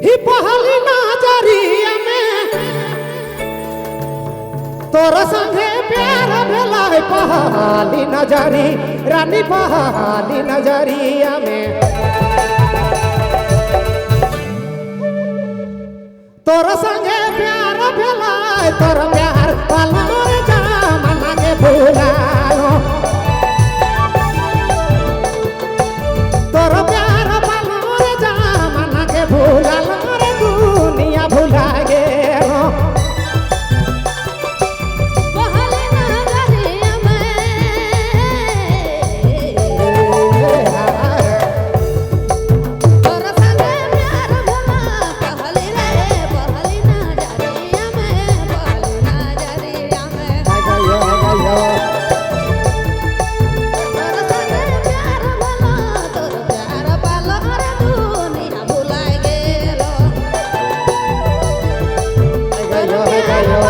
ही पहली नजरिया में तोरा संगे प्यार भेला पहली नजरी रानी पहली नजरिया में तोरा संगे प्यार भेला तोरा प्यार पालर जमाना के भूलाओ तोरा प्यार पालर जमाना के भूलालो रे दुनिया भुला गेलो पहली नजरिया में तोरा संगे प्यार भला पहली नजरिया में गयो गयो तोरा संगे प्यार भला तोर प्यार पालो रे दुनिया भुलाए गेलो गयो गयो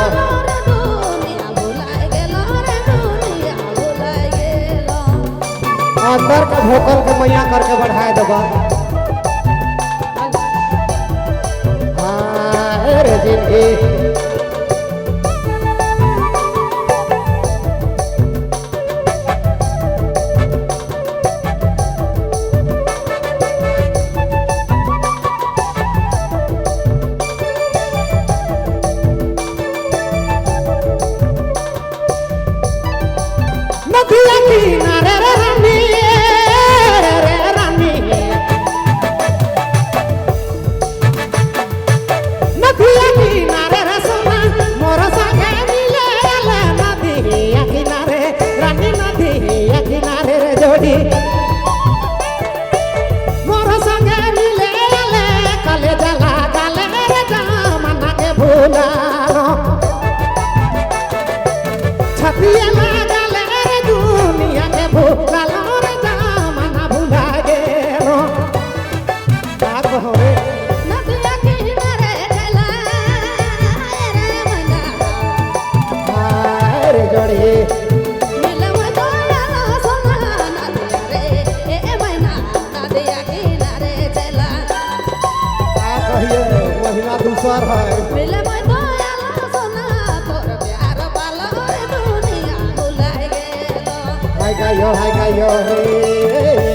दुनिया भुलाए गेलो रे दुनिया भुलाए गेलो अंदर के भोकल के मैया करके बढ़ाए देबा हाय रे जिंदगी नदिया किनारे रे रानी रे रानी नदिया किनारे रे सोना मोर संगे मिले ले नदिया किनारे रानी नदिया किनारे रे जोड़ी मोर संगे मिले ले काले जला गाले रे जमाना के भूलालो छतिया लगाले रे दुनिया के भूलालो रे जमाना भुला गेलो का कहो रे नदिया किनारे चला रे मना हाय रे जोड़ी मिलवे दयाला सोना नदिया रे ए मैना नदिया किनारे चला का कहिए महिमा दूसर है मिलवे दयाला सोना तोर प्यार पालो रे दुनिया भुलाए गेलो हाय गायो रे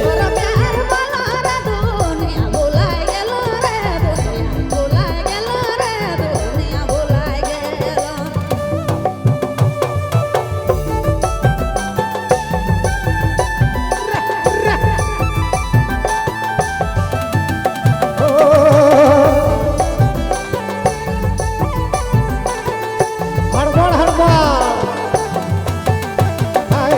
तोर प्यार पालो रे दुनिया भुलाए गेलो रे दुनिया भुलाए गेलो रे दुनिया भुलाए गेलो हड़बड़ हड़बड़ हाय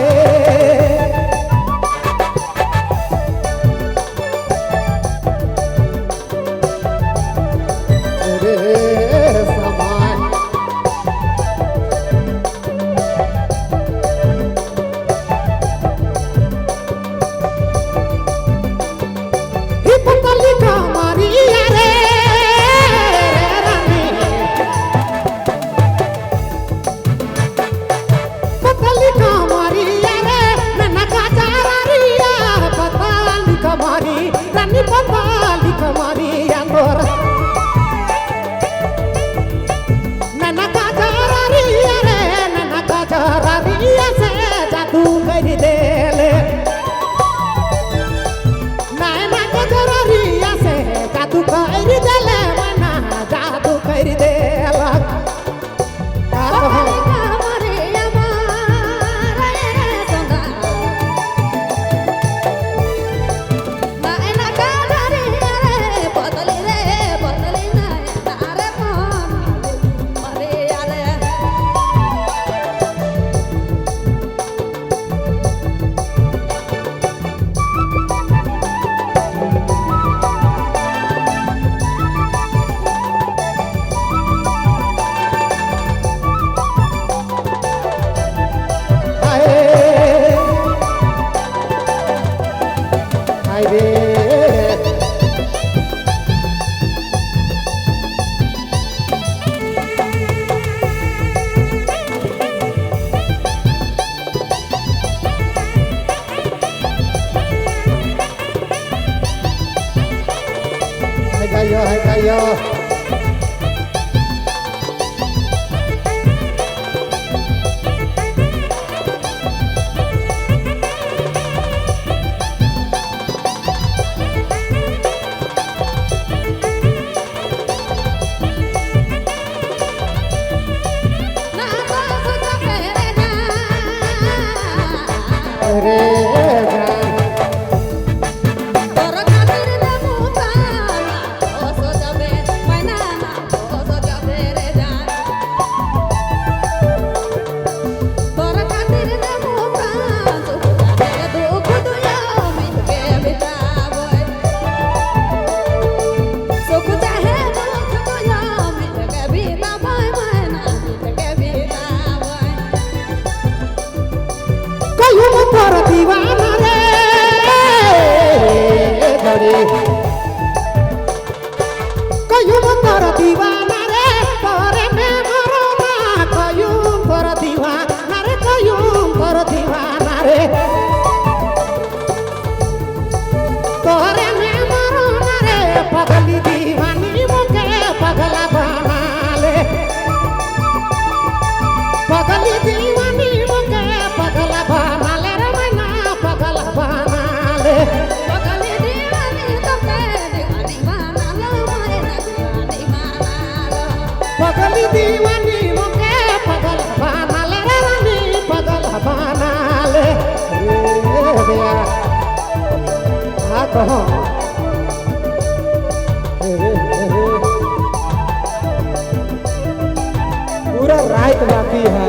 दियो ना तो सोचा मेरे ना रे जान তোর খাতির দেবো প্রাণ ও সোজাবে মাইনা না ও সোজাবে রে জান তোর খাতির দেবো প্রাণ সোজাবে দুঃখ দুয়া মিটকে বিতাবই সুখ চাহে দুঃখ দুয়া মিটকে বিতাবই মাইনা মিটকে বিতাবই कयूं पर दीवाना रे धड़ी कयूं पर दीवाना रे तोरे में मरो ना कयूं पर दीवाना रे कयूं पर दीवाना रे तोरे में मरो ना रे पगली दीवानी मुके पगला बना ले पगली दीवानी मुके पगला बना ले रे मैना पगला बना ले पगली दीवानी तोके दीवानी बना लो मायना दीवानी बना लो पगली दीवानी मुके पगला बना ले रे रानी पगला बना ले रे दिया आ कहो पूरा रात बाकी है